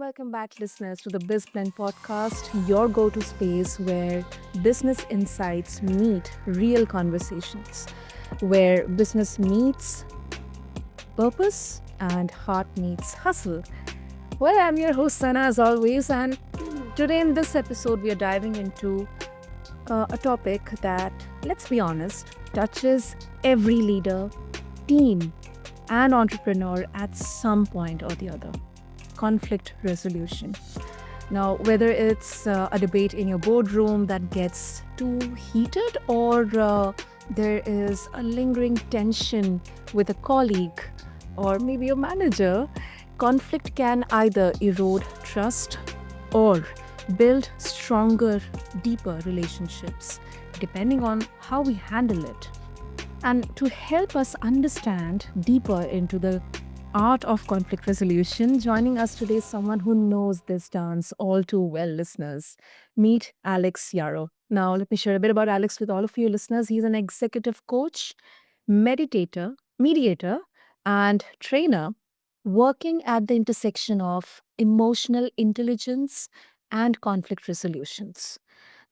welcome back, listeners, to the BizBlend podcast, your go to space where business insights meet real conversations, where business meets purpose and heart meets hustle. Well, I'm your host, Sana, as always, and today in this episode, we are diving into a topic that, let's be honest, touches every leader, team, and entrepreneur at some point or the other: conflict resolution. Now, whether it's a debate in your boardroom that gets too heated, or there is a lingering tension with a colleague or maybe a manager, conflict can either erode trust or build stronger, deeper relationships, depending on how we handle it. And to help us understand deeper into the art of conflict resolution, joining us today is someone who knows this dance all too well, listeners. Meet Alex Yaro. Now, let me share a bit about Alex with all of you listeners. He's an executive coach, meditator, mediator, and trainer working at the intersection of emotional intelligence and conflict resolutions.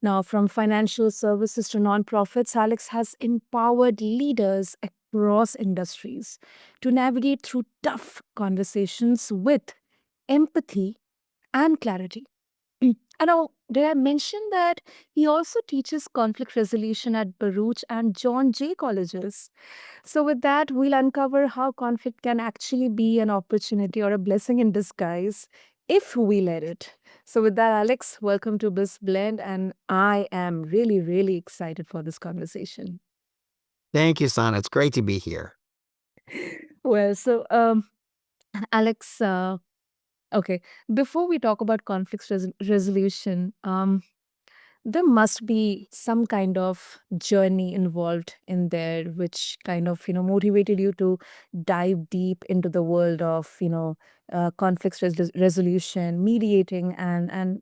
Now, from financial services to nonprofits, Alex has empowered leaders across industries to navigate through tough conversations with empathy and clarity. And now, did I mention that he also teaches conflict resolution at Baruch and John Jay colleges? So, with that, we'll uncover how conflict can actually be an opportunity or a blessing in disguise if we let it. So, with that, Alex, welcome to BizBlend, and I am really, really excited for this conversation. Thank you, Sana. It's great to be here. Well, so, Alex, okay, before we talk about conflict resolution, there must be some kind of journey involved in there which kind of motivated you to dive deep into the world of conflict resolution, mediating, and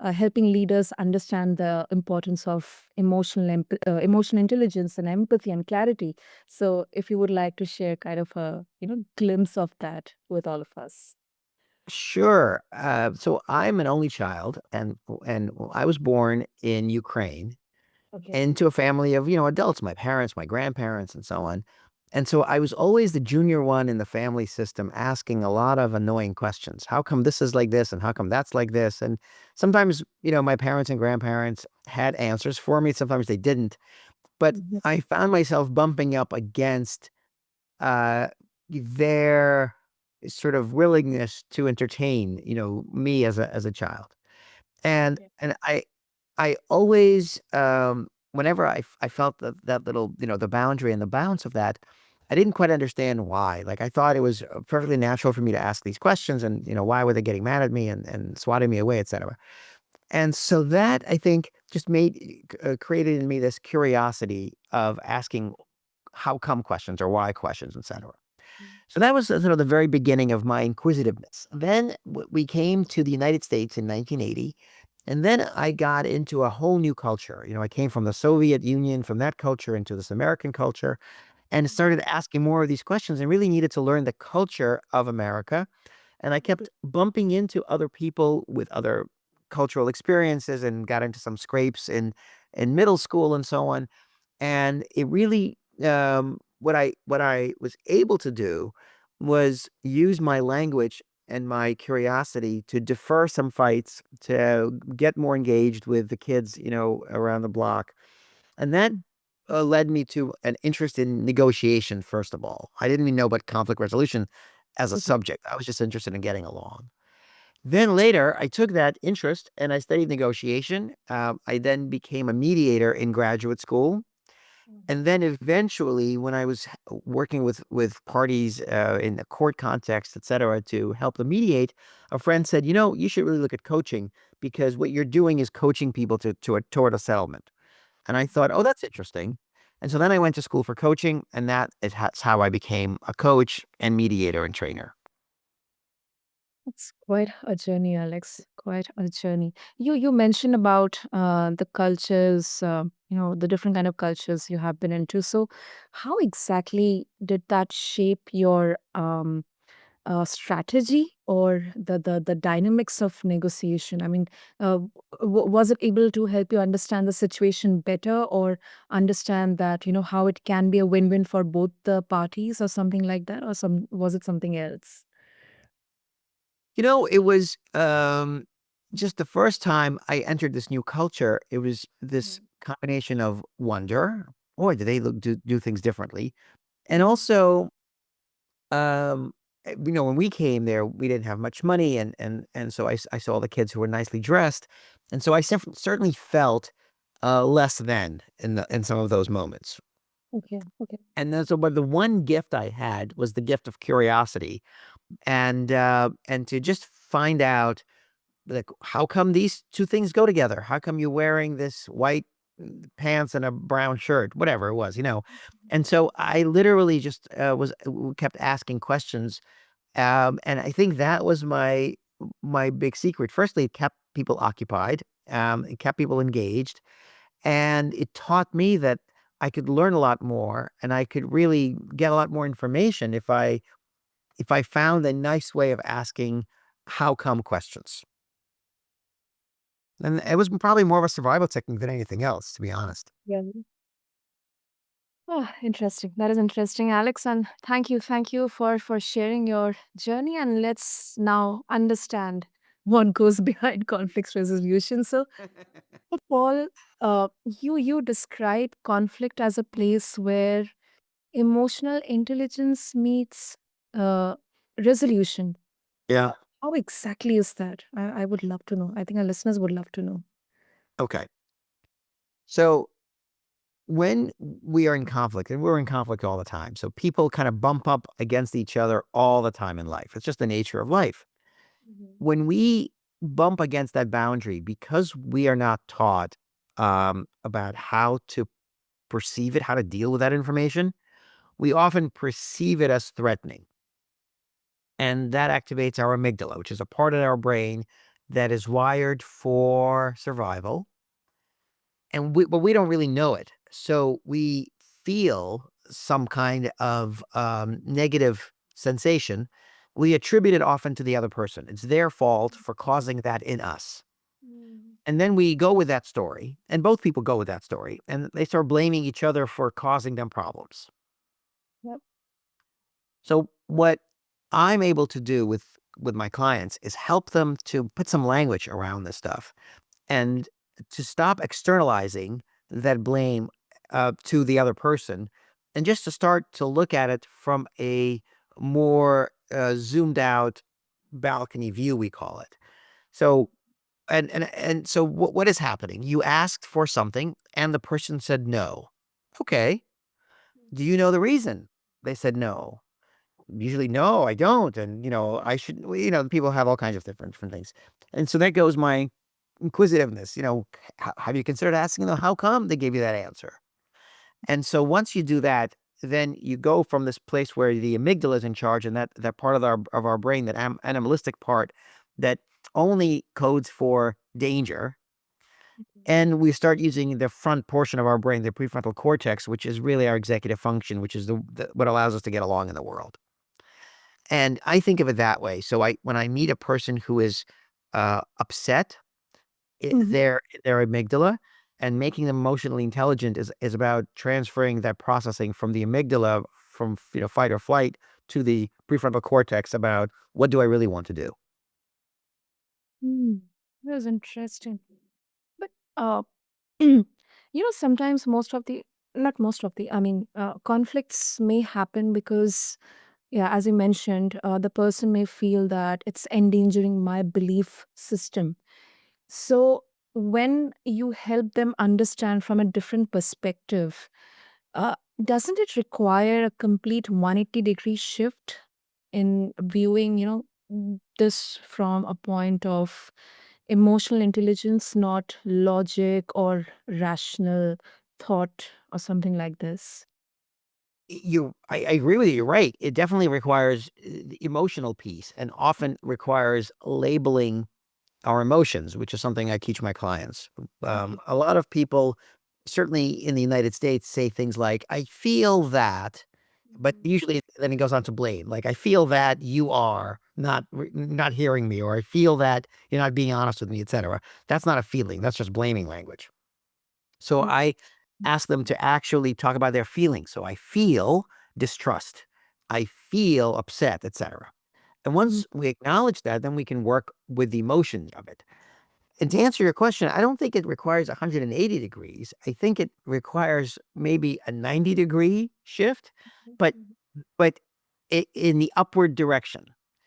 helping leaders understand the importance of emotional intelligence and empathy and clarity. So if you would like to share kind of a glimpse of that with all of us. Sure. So I'm an only child, and I was born in Ukraine Okay. into a family of adults, my parents, my grandparents, and so on. And so I was always the junior one in the family system, asking a lot of annoying questions. How come this is like this, and how come that's like this? And sometimes my parents and grandparents had answers for me. Sometimes they didn't. But Mhm. I found myself bumping up against uh, their sort of willingness to entertain, me as a child. And Yeah. and I always, whenever I felt that little, the boundary and the bounds of that, I didn't quite understand why. Like, I thought it was perfectly natural for me to ask these questions, and why were they getting mad at me and swatting me away, etc. And so that, I think, just created in me this curiosity of asking how come questions or why questions, etc. So that was sort of the very beginning of my inquisitiveness. Then we came to the United States in 1980, and then I got into a whole new culture. I came from the Soviet Union, from that culture into this American culture, and started asking more of these questions and really needed to learn the culture of America. And I kept bumping into other people with other cultural experiences and got into some scrapes in middle school and so on. And it really, what I was able to do was use my language and my curiosity to defer some fights, to get more engaged with the kids, around the block. And that led me to an interest in negotiation, first of all. I didn't even know about conflict resolution as a Mhm. subject. I was just interested in getting along. Then later, I took that interest and I studied negotiation. I then became a mediator in graduate school, and then eventually, when I was working with parties in the court context, et cetera, to help them mediate, a friend said, you should really look at coaching, because what you're doing is coaching people toward a settlement. And I thought, oh, that's interesting. And so then I went to school for coaching, and that's how I became a coach and mediator and trainer. It's quite a journey, Alex. Quite a journey. You mentioned about the cultures, the different kind of cultures you have been into. So, how exactly did that shape your strategy or the dynamics of negotiation? I mean, was it able to help you understand the situation better, or understand that, how it can be a win-win for both the parties, or something like that, or was it something else? It was just the first time I entered this new culture. It was this Mhm, combination of wonder, boy, do they do things differently, and mhm, also when we came there, we didn't have much money, and so I saw the kids who were nicely dressed, and so I certainly felt less than in some of those moments. okay, okay. And then so, but the one gift I had was the gift of curiosity, and to just find out, like, how come these two things go together? How come you're wearing this white pants and a brown shirt, whatever it was, And so I literally just kept asking questions, and I think that was my big secret. Firstly, it kept people occupied, it kept people engaged, and it taught me that I could learn a lot more, and I could really get a lot more information if I found a nice way of asking how come questions. And it was probably more of a survival technique than anything else, to be honest. Yeah. Oh, interesting. That is interesting, Alex. And thank you for sharing your journey. And let's now understand what goes behind conflict resolution. So, Paul, you describe conflict as a place where emotional intelligence meets uh, resolution. Yeah. How exactly is that? I would love to know. I think our listeners would love to know. Okay. So when we are in conflict, and we're in conflict all the time, so people kind of bump up against each other all the time in life. It's just the nature of life. Mhm. When we bump against that boundary, because we are not taught about how to perceive it, how to deal with that information, we often perceive it as threatening. And that activates our amygdala, which is a part of our brain that is wired for survival. But we don't really know it. So we feel some kind of negative sensation. We attribute it often to the other person. It's their fault for causing that in us. Mhm. And then we go with that story, and both people go with that story, and they start blaming each other for causing them problems. Yep. So what I'm able to do with my clients is help them to put some language around this stuff, and to stop externalizing that blame to the other person, and just to start to look at it from a more zoomed out balcony view, we call it. So and so what is happening? You asked for something and the person said no. Okay. Do you know the reason? They said no. Usually, no, I don't. And, I should, well, people have all kinds of different things. And so there goes my inquisitiveness. Have you considered asking them how come they gave you that answer? And so once you do that, then you go from this place where the amygdala is in charge, and that part of our brain, that animalistic part that only codes for danger. And we start using the front portion of our brain, the prefrontal cortex, which is really our executive function, which is what allows us to get along in the world. And I think of it that way. So when I meet a person who is upset, Mhm. their amygdala, and making them emotionally intelligent is about transferring that processing from the amygdala, from fight or flight, to the prefrontal cortex about what do I really want to do. Mm. That was interesting. But sometimes not most of the, I mean, conflicts may happen because, yeah, as you mentioned, the person may feel that it's endangering my belief system. So when you help them understand from a different perspective, uh, doesn't it require a complete 180-degree shift in viewing, this from a point of emotional intelligence, not logic or rational thought or something like this? I agree with you. You're right. It definitely requires the emotional piece, and often requires labeling our emotions, which is something I teach my clients. A lot of people, certainly in the United States, say things like, I feel that. But usually then it goes on to blame. Like, I feel that you are not hearing me, or I feel that you're not being honest with me, etc. That's not a feeling. That's just blaming language. So I ask them to actually talk about their feelings. So I feel distrust. I feel upset, etc. And once we acknowledge that, then we can work with the emotion of it. And to answer your question, I don't think it requires 180 degrees. I think it requires maybe a 90-degree shift, but but in the upward direction.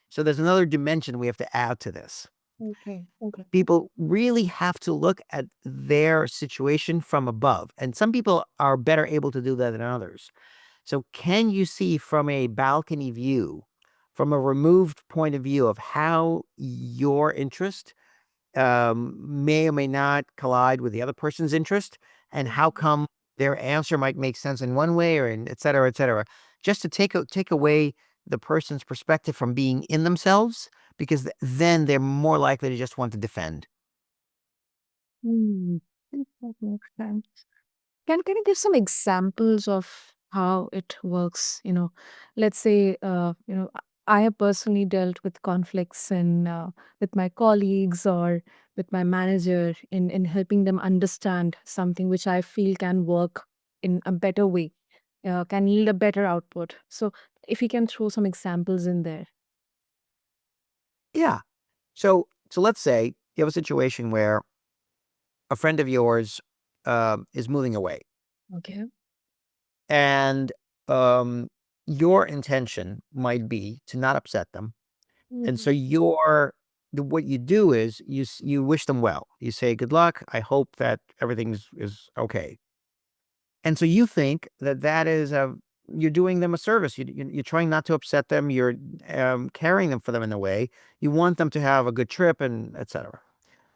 So there's another dimension we have to add to this. Okay. Okay. People really have to look at their situation from above, and some people are better able to do that than others. So can you see from a balcony view, from a removed point of view of how your interest may or may not collide with the other person's interest, and how come their answer might make sense in one way or in et cetera, et cetera, just to take away the person's perspective from being in themselves, because then they're more likely to just want to defend. Hmm. That makes sense. Can you give some examples of how it works? Let's say, I have personally dealt with conflicts in with my colleagues or with my manager in helping them understand something which I feel can work in a better way, can yield a better output. So, if you can throw some examples in there. Yeah. So let's say you have a situation where a friend of yours is moving away, Okay. and um, your intention might be to not upset them. And so Mhm. what you do is you wish them well. You say, "Good luck. I hope that everything is okay." And so you think that that is you're doing them a service. You're trying not to upset them. You're caring them for them in a way. You want them to have a good trip and etc.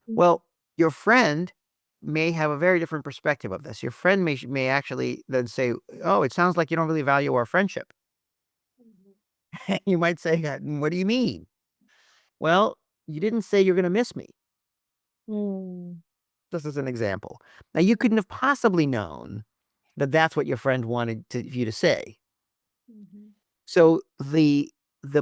Mhm. Well, your friend may have a very different perspective of this. Your friend may actually then say, "Oh, it sounds like you don't really value our friendship." You might say, "What do you mean?" Well, you didn't say you're going to miss me. Mm. Just as an example. Now, you couldn't have possibly known that that's what your friend wanted you to say. Mhm. So the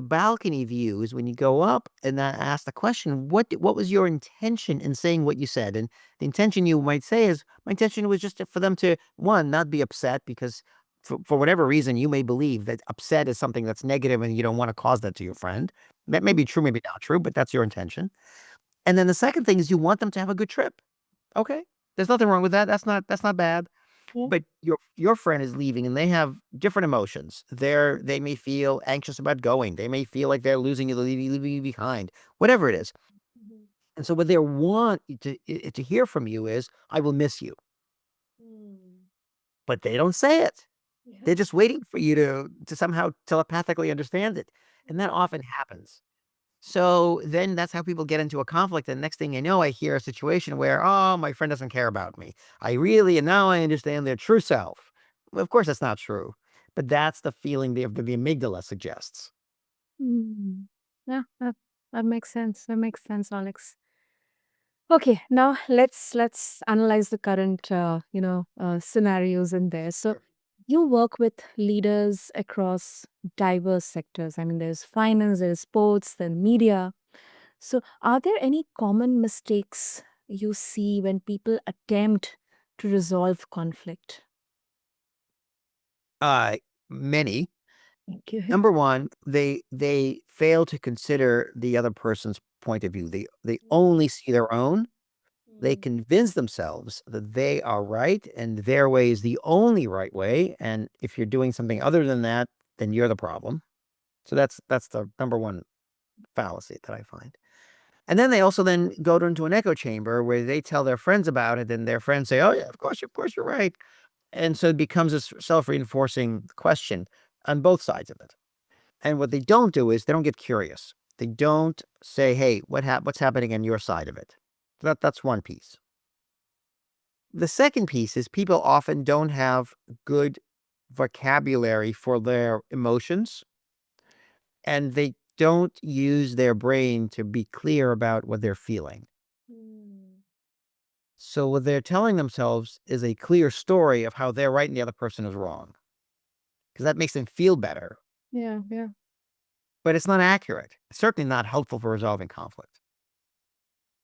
balcony view is when you go up and then ask the question, what was your intention in saying what you said? And the intention you might say is, my intention was just for them to, one, not be upset because for whatever reason you may believe that upset is something that's negative and you don't want to cause that to your friend. That may be true, maybe not true, but that's your intention. And then the second thing is you want them to have a good trip. Okay. There's nothing wrong with that. That's not bad. Yeah. But your friend is leaving and they have different emotions. They may feel anxious about going. They may feel like they're losing you, leaving you behind. Whatever it is. Mhm. And so what they want to hear from you is, I will miss you. Mm. But they don't say it. Yeah. They're just waiting for you to somehow telepathically understand it. And that often happens. So then that's how people get into a conflict. And next thing you know, I hear a situation where, oh, my friend doesn't care about me. And now I understand their true self. Well, of course, that's not true. But that's the feeling the amygdala suggests. Mm. Yeah, that makes sense. That makes sense, Alex. Okay, now let's analyze the current scenarios in there. So you work with leaders across diverse sectors. I mean, there's finance, there's sports, then media. So are there any common mistakes you see when people attempt to resolve conflict? Uh, Many. Okay. Number one, they fail to consider the other person's point of view. They only see their own. They Mm. convince themselves that they are right and their way is the only right way. And if you're doing something other than that, then you're the problem. So that's the number one fallacy that I find. And then they also then go into an echo chamber where they tell their friends about it, and their friends say, "Oh yeah, of course you're right." And so it becomes a self-reinforcing question on both sides of it. And what they don't do is they don't get curious. They don't say, "Hey, what's happening on your side of it?" That's one piece. The second piece is people often don't have good vocabulary for their emotions, and they don't use their brain to be clear about what they're feeling. Mm. So what they're telling themselves is a clear story of how they're right and the other person is wrong. because that makes them feel better. Yeah, yeah. But it's not accurate. It's certainly not helpful for resolving conflict.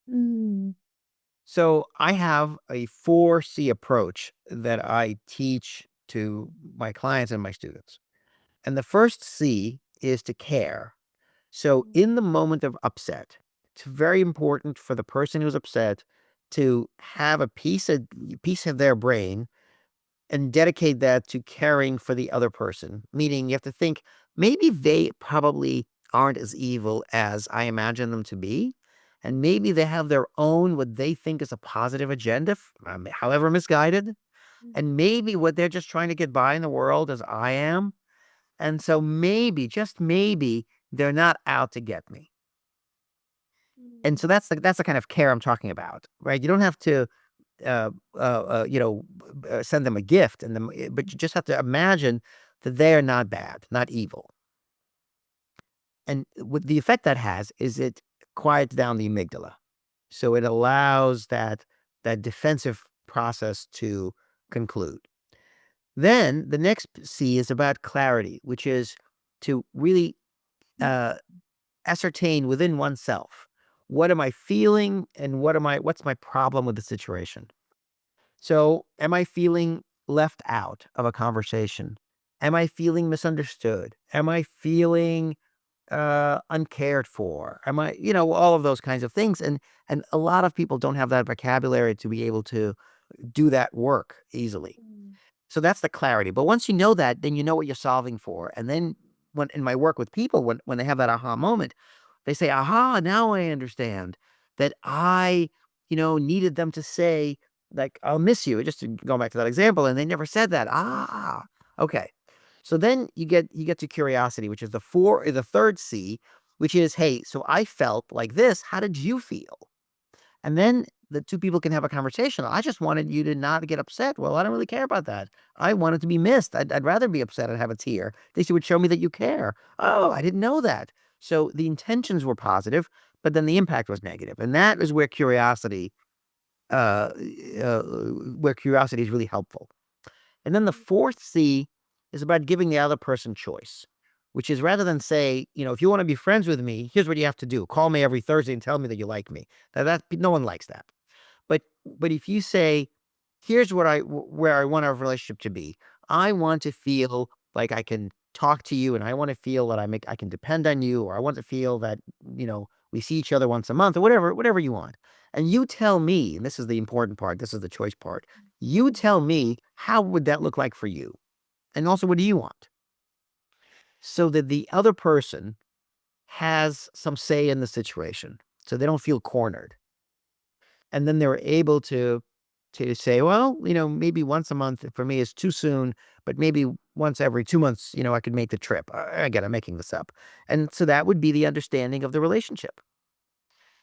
Mm. So I have a 4C approach that I teach to my clients and my students. And the first C is to care. So in the moment of upset, it's very important for the person who's upset to have a piece of their brain and dedicate that to caring for the other person. Meaning you have to think maybe they probably aren't as evil as I imagine them to be. And maybe they have their own, what they think is a positive agenda, however misguided. And maybe what they're just trying to get by in the world as I am. And so maybe, just maybe, they're not out to get me. And so that's the kind of care I'm talking about, right? You don't have to uh, send them a gift, but you just have to imagine that they are not bad, not evil. And what the effect that has is it quiets down the amygdala, so it allows that defensive process to conclude. Then the next C is about clarity, which is to really uh, ascertain within oneself, what am I feeling and what's my problem with the situation. So, am I feeling left out of a conversation? Am I feeling misunderstood? Am I feeling uncared for? Am I, all of those kinds of things? And a lot of people don't have that vocabulary to be able to do that work easily. So that's the clarity. But once you know that, then you know what you're solving for. And then when in my work with people, when they have that aha moment, they say, aha, now I understand that needed them to say, like, I'll miss you. Just going back to that example, and they never said that. Ah, okay. So then you get to curiosity, which is the third C, which is, hey, so I felt like this. How did you feel? And then the two people can have a conversation. I just wanted you to not get upset. Well, I don't really care about that. I wanted to be missed. I'd rather be upset and have a tear. At least it would show me that you care. Oh, I didn't know that. So the intentions were positive, but then the impact was negative. And that is uh, where curiosity is really helpful. And then the fourth C is about giving the other person choice, which is rather than say, if you want to be friends with me, here's what you have to do. Call me every Thursday and tell me that you like me. That no one likes that. But if you say, here's where I want our relationship to be. I want to feel like I can talk to you, and I want to feel that I can depend on you, or I want to feel that, we see each other once a month, or whatever you want. And you tell me, and this is the important part, this is the choice part. You tell me, how would that look like for you? And also, what do you want? So that the other person has some say in the situation, so they don't feel cornered. And then they're able to say, well, maybe once a month for me is too soon, but maybe once every 2 months, I could make the trip. Again, I'm making this up. And so that would be the understanding of the relationship.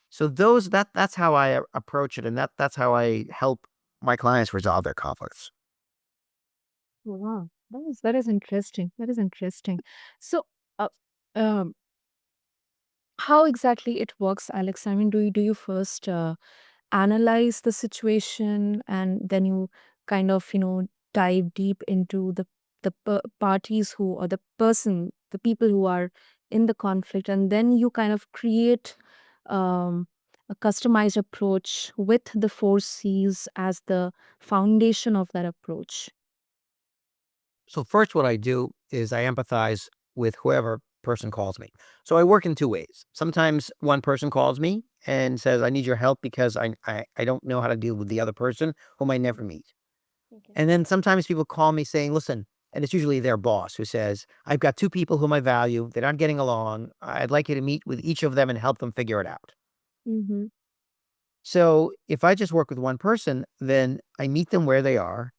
So that's how I approach it, and that's how I help my clients resolve their conflicts. Wow, that is interesting. That is interesting. So, uh, um, how exactly it works, Alex? I mean, do you first analyze the situation, and then you kind of dive deep into the parties who, or the people who are in the conflict, and then you kind of create um, a customized approach with the four C's as the foundation of that approach. So first, what I do is I empathize with whoever person calls me. So I work in two ways. Sometimes one person calls me and says, I need your help because I don't know how to deal with the other person whom I never meet. Okay. And then sometimes people call me saying, listen, and it's usually their boss who says, I've got two people whom I value. They're not getting along. I'd like you to meet with each of them and help them figure it out. Mm-hmm. So if I just work with one person, then I meet them where they are.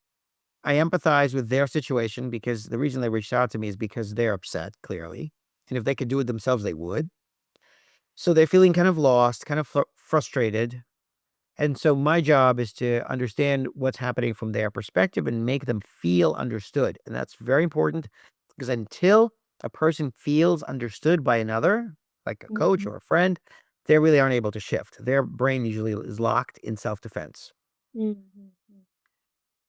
I empathize with their situation because the reason they reached out to me is because they're upset, clearly. And if they could do it themselves, they would. So they're feeling kind of lost, kind of frustrated. And so my job is to understand what's happening from their perspective and make them feel understood. And that's very important because until a person feels understood by another, like a coach Mm-hmm. or a friend, they really aren't able to shift. Their brain usually is locked in self defense. Mm-hmm.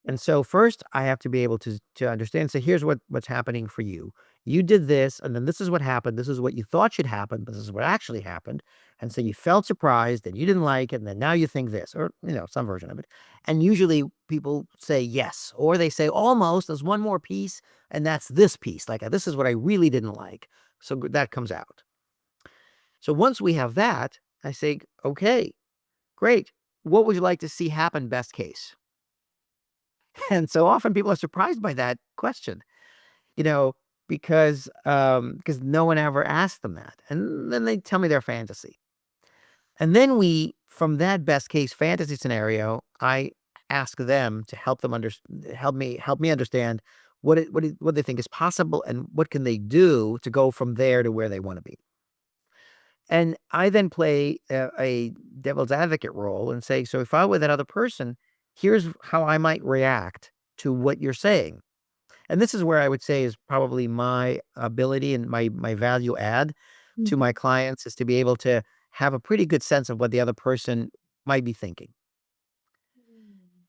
And so first I have to be able to understand. So here's what's happening for you. You did this, and then this is what happened. This is what you thought should happen. This is what actually happened. And so you felt surprised and you didn't like it. And then now you think this, or some version of it. And usually people say yes, or they say almost, there's one more piece, and that's this piece. Like this is what I really didn't like. So that comes out. So once we have that, I say, okay, great. What would you like to see happen best case? And so often people are surprised by that question, you know, because no one ever asked them that. And then they tell me their fantasy. And then from that best case fantasy scenario, I ask them to help me understand what they think is possible and what can they do to go from there to where they want to be. And I then play a devil's advocate role and say, so if I were that other person, here's how I might react to what you're saying. And this is where I would say is probably my ability and my value add to Mhm. my clients is to be able to have a pretty good sense of what the other person might be thinking.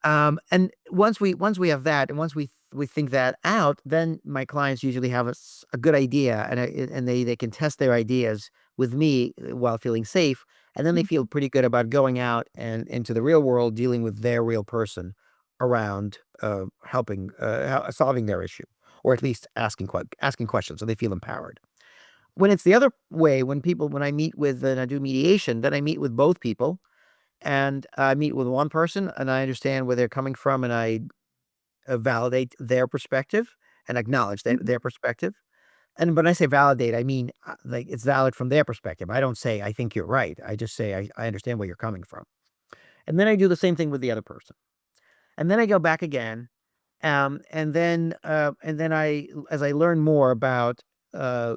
And once we have that, and once we think that out, then my clients usually have a good idea, and they can test their ideas with me while feeling safe, and then they feel Mhm. pretty good about going out and into the real world, dealing with their real person around helping solving their issue, or at least asking questions, so they feel empowered. When it's the other way, when I meet with and I do mediation, then I meet with both people and I meet with one person and I understand where they're coming from and I validate their perspective and acknowledge Mhm. their perspective. And when I say validate, I mean like it's valid from their perspective. I don't say I think you're right. I just say I understand where you're coming from. And then I do the same thing with the other person. And then I go back again. And then as I learn more about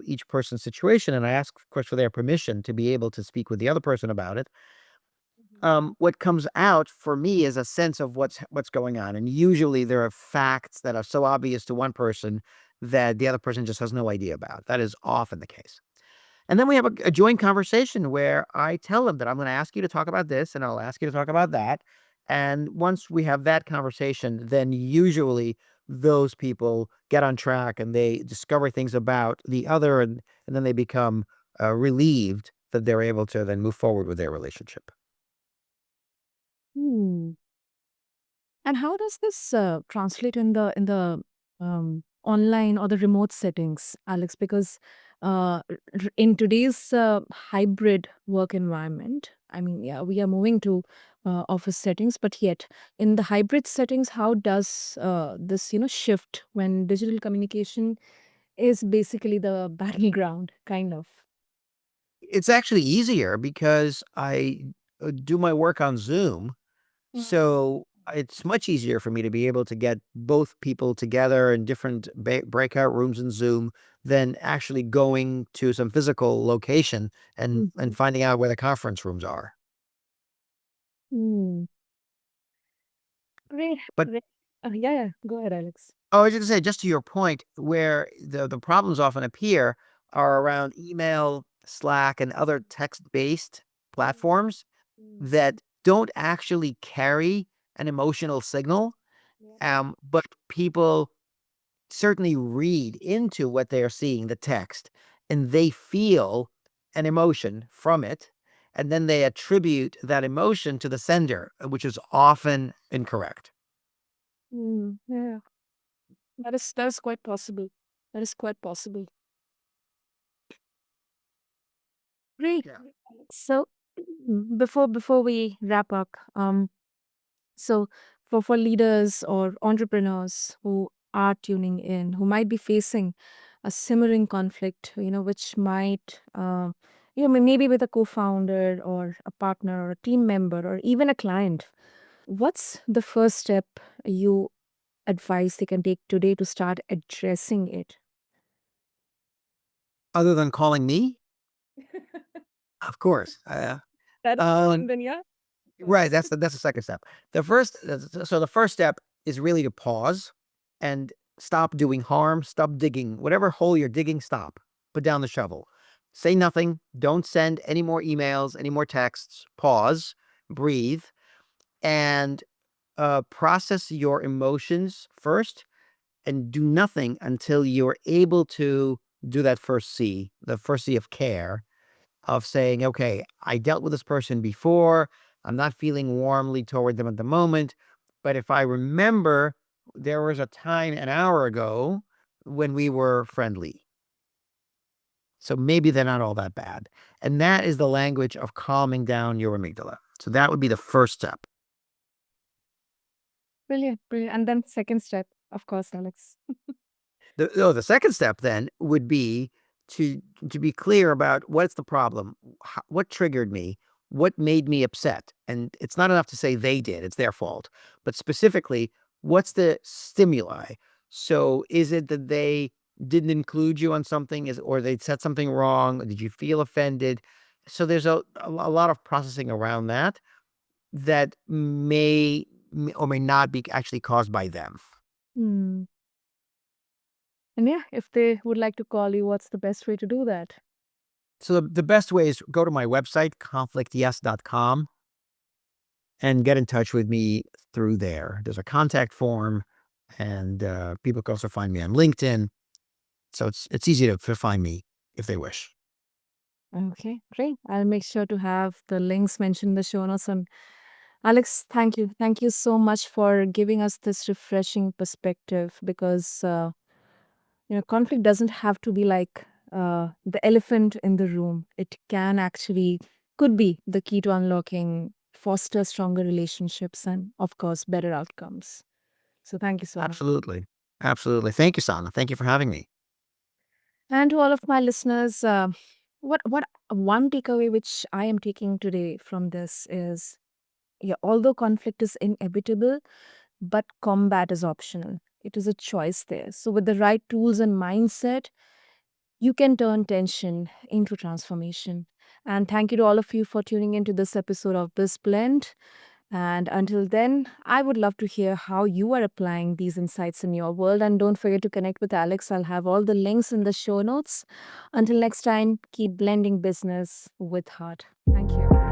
each person's situation, and I ask, of course, for their permission to be able to speak with the other person about it, what comes out for me is a sense of what's going on, and usually there are facts that are so obvious to one person that the other person just has no idea about. That is often the case. And then we have a joint conversation where I tell them that I'm going to ask you to talk about this, and I'll ask you to talk about that. And once we have that conversation, then usually those people get on track and they discover things about the other, and then they become relieved that they're able to then move forward with their relationship. Hmm. And how does this translate in the online or the remote settings, Alex? Because in today's hybrid work environment, I mean, yeah, we are moving to office settings, but yet in the hybrid settings, how does this shift when digital communication is basically the battleground, kind of? It's actually easier because I do my work on Zoom. So it's much easier for me to be able to get both people together in different breakout rooms in Zoom than actually going to some physical location and Mhm. finding out where the conference rooms are. Mm. Great, But great. Yeah, yeah. Go ahead, Alex. oh, I was just gonna say, just to your point, where the problems often appear are around email, Slack, and other text-based platforms that don't actually carry an emotional signal, but people certainly read into what they are seeing, the text, and they feel an emotion from it, and then they attribute that emotion to the sender, which is often incorrect. Yeah, that is quite possible. That is quite possible. Great. Yeah. So before we wrap up, so for leaders or entrepreneurs who are tuning in, who might be facing a simmering conflict, which might, maybe with a co-founder or a partner or a team member or even a client, what's the first step you advise they can take today to start addressing it? Other than calling me? Of course. That is Um, one, then yeah. Go ahead. right. That's the second step. The first step is really to pause and stop doing harm. Stop digging. Whatever hole you're digging, stop. Put down the shovel. Say nothing. Don't send any more emails, any more texts. Pause. Breathe. And process your emotions first and do nothing until you're able to do that first C, the first C of care, of saying, okay, I dealt with this person before. I'm not feeling warmly toward them at the moment. But if I remember, there was a time an hour ago when we were friendly. So maybe they're not all that bad. And that is the language of calming down your amygdala. So that would be the first step. Brilliant, brilliant. And then second step, of course, Alex. The second step then would be to to be clear about what's the problem, what triggered me, what made me upset, and it's not enough to say they did; it's their fault. But specifically, what's the stimuli? So, is it that they didn't include you on something, or they said something wrong? Did you feel offended? So there's a lot of processing around that that may or may not be actually caused by them. Hmm. And yeah, if they would like to call you, what's the best way to do that? So the best way is go to my website, conflictyes.com, and get in touch with me through there. There's a contact form, and people can also find me on LinkedIn. So it's easy to find me if they wish. Okay, great. I'll make sure to have the links mentioned in the show notes. And Alex, thank you. Thank you so much for giving us this refreshing perspective because, conflict doesn't have to be like the elephant in the room. It can actually, could be the key to unlocking, foster stronger relationships, and of course, better outcomes. So thank you so much. Absolutely. Absolutely. Thank you, Sana. Thank you for having me. And to all of my listeners, what one takeaway which I am taking today from this is, yeah, although conflict is inevitable, but combat is optional. It is a choice there. So with the right tools and mindset, you can turn tension into transformation. And thank you to all of you for tuning into this episode of BizBlend. And until then, I would love to hear how you are applying these insights in your world. And don't forget to connect with Alex. I'll have all the links in the show notes. Until next time, keep blending business with heart. Thank you.